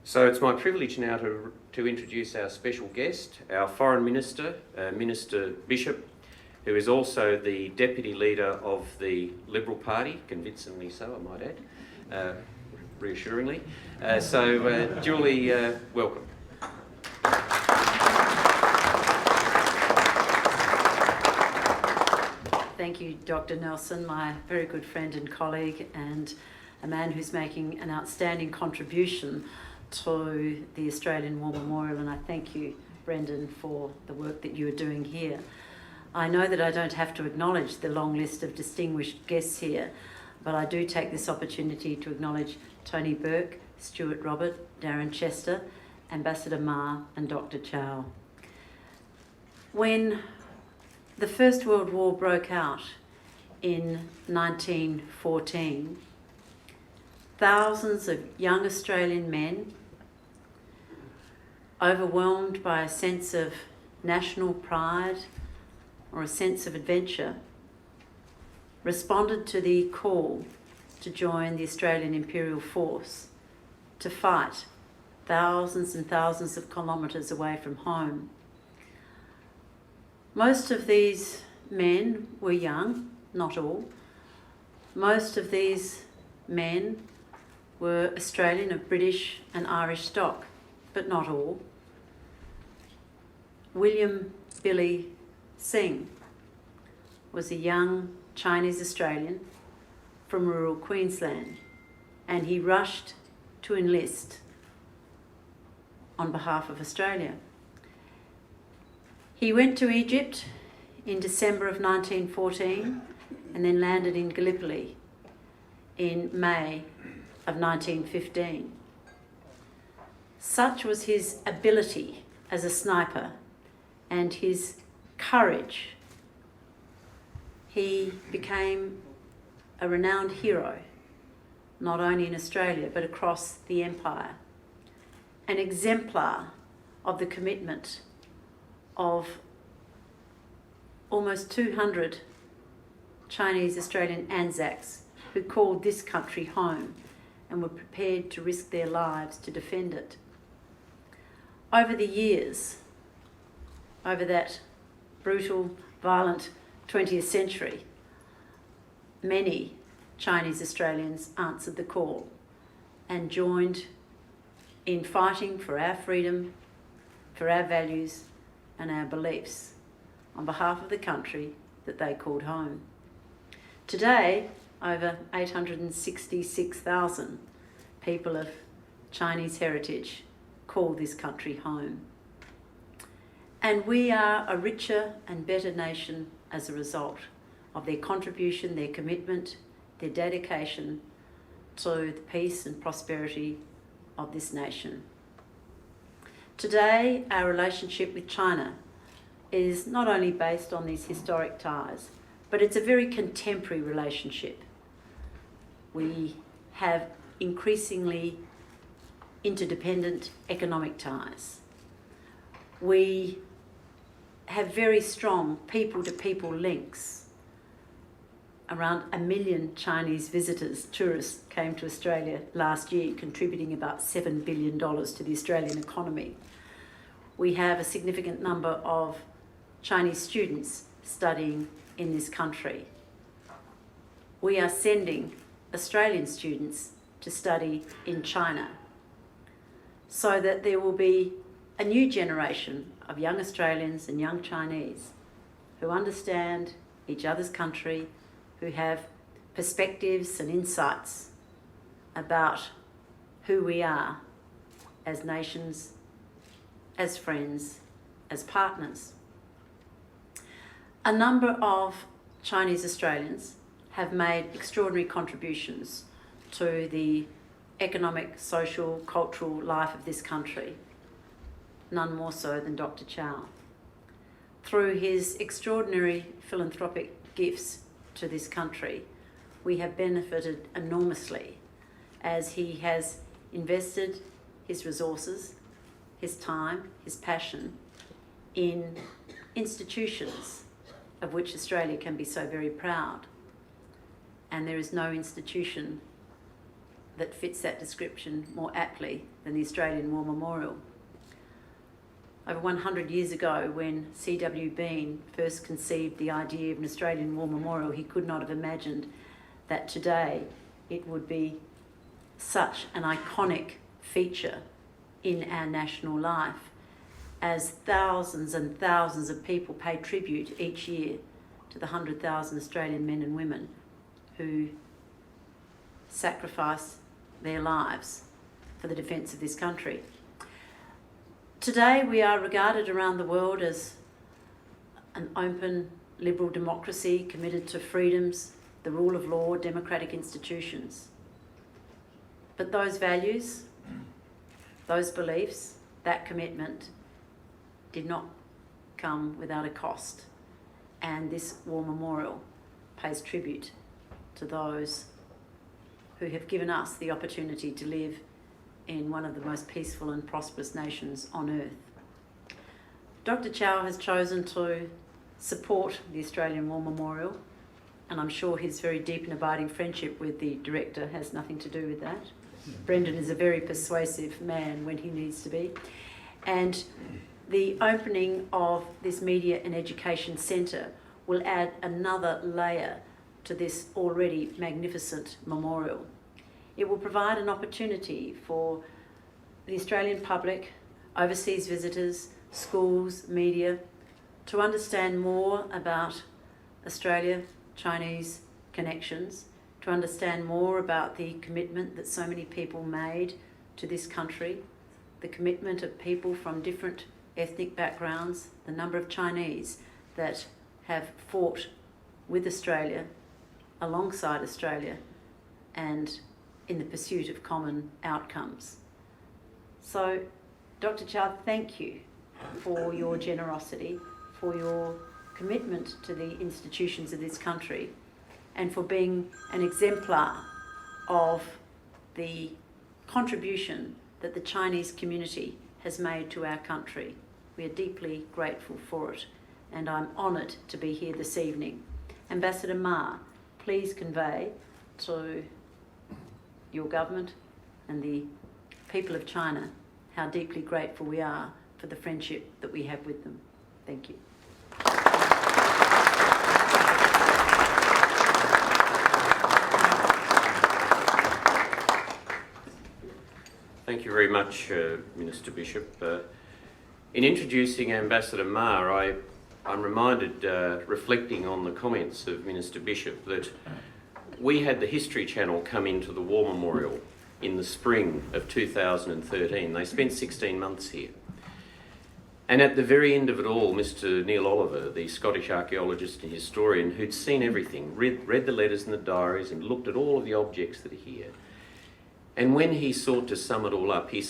So it's my privilege now to introduce our special guest, our Foreign Minister, Minister Bishop, who is also the Deputy Leader of the Liberal Party, convincingly so, I might add, reassuringly. Julie, welcome. Thank you, Dr. Nelson, my very good friend and colleague, and a man who's making an outstanding contribution to the Australian War Memorial, and I thank you, Brendan, for the work that you are doing here. I know that I don't have to acknowledge the long list of distinguished guests here, but I do take this opportunity to acknowledge Tony Burke, Stuart Robert, Darren Chester, Ambassador Ma and Dr. Chow. When the First World War broke out in 1914, thousands of young Australian men, overwhelmed by a sense of national pride or a sense of adventure, responded to the call to join the Australian Imperial Force to fight thousands and thousands of kilometres away from home. Most of these men were young, not all. Most of these men were Australian of British and Irish stock, but not all. William Billy Singh was a young Chinese Australian from rural Queensland, and he rushed to enlist on behalf of Australia. He went to Egypt in December of 1914 and then landed in Gallipoli in May of 1915. Such was his ability as a sniper and his courage. He became a renowned hero, not only in Australia but across the empire, an exemplar of the commitment of almost 200 Chinese Australian Anzacs who called this country home and were prepared to risk their lives to defend it. Over the years, over that brutal, violent 20th century, many Chinese Australians answered the call and joined in fighting for our freedom, for our values and our beliefs on behalf of the country that they called home. Today, over 866,000 people of Chinese heritage call this country home. And we are a richer and better nation as a result of their contribution, their commitment, their dedication to the peace and prosperity of this nation. Today, our relationship with China is not only based on these historic ties, but it's a very contemporary relationship. We have increasingly interdependent economic ties. We have very strong people-to-people links. Around 1 million Chinese visitors, tourists, came to Australia last year, contributing about $7 billion to the Australian economy. We have a significant number of Chinese students studying in this country. We are sending Australian students to study in China so that there will be a new generation of young Australians and young Chinese who understand each other's country, who have perspectives and insights about who we are as nations, as friends, as partners. A number of Chinese Australians have made extraordinary contributions to the economic, social, cultural life of this country, none more so than Dr. Chow. Through his extraordinary philanthropic gifts to this country, we have benefited enormously as he has invested his resources, his time, his passion in institutions of which Australia can be so very proud. And there is no institution that fits that description more aptly than the Australian War Memorial. Over 100 years ago, when C.W. Bean first conceived the idea of an Australian War Memorial, he could not have imagined that today it would be such an iconic feature in our national life, as thousands and thousands of people pay tribute each year to the 100,000 Australian men and women who sacrifice their lives for the defence of this country. Today we are regarded around the world as an open, liberal democracy committed to freedoms, the rule of law, democratic institutions. But those values, those beliefs, that commitment did not come without a cost. And this War Memorial pays tribute to those who have given us the opportunity to live in one of the most peaceful and prosperous nations on earth. Dr. Chow has chosen to support the Australian War Memorial, and I'm sure his very deep and abiding friendship with the director has nothing to do with that. Brendan is a very persuasive man when he needs to be. And the opening of this Media and Education Centre will add another layer to this already magnificent memorial. It will provide an opportunity for the Australian public, overseas visitors, schools, media, to understand more about Australia-Chinese connections, to understand more about the commitment that so many people made to this country, the commitment of people from different ethnic backgrounds, the number of Chinese that have fought with Australia, alongside Australia, and in the pursuit of common outcomes. So, Dr. Chow, thank you for your generosity, for your commitment to the institutions of this country, and for being an exemplar of the contribution that the Chinese community has made to our country. We are deeply grateful for it, and I'm honoured to be here this evening. Ambassador Ma, please convey to your government and the people of China how deeply grateful we are for the friendship that we have with them. Thank you. Thank you very much, Minister Bishop. In introducing Ambassador Ma, I'm reminded, reflecting on the comments of Minister Bishop, that we had the History Channel come into the War Memorial in the spring of 2013. They spent 16 months here. And at the very end of it all, Mr. Neil Oliver, the Scottish archaeologist and historian who'd seen everything, read the letters and the diaries and looked at all of the objects that are here. And when he sought to sum it all up, he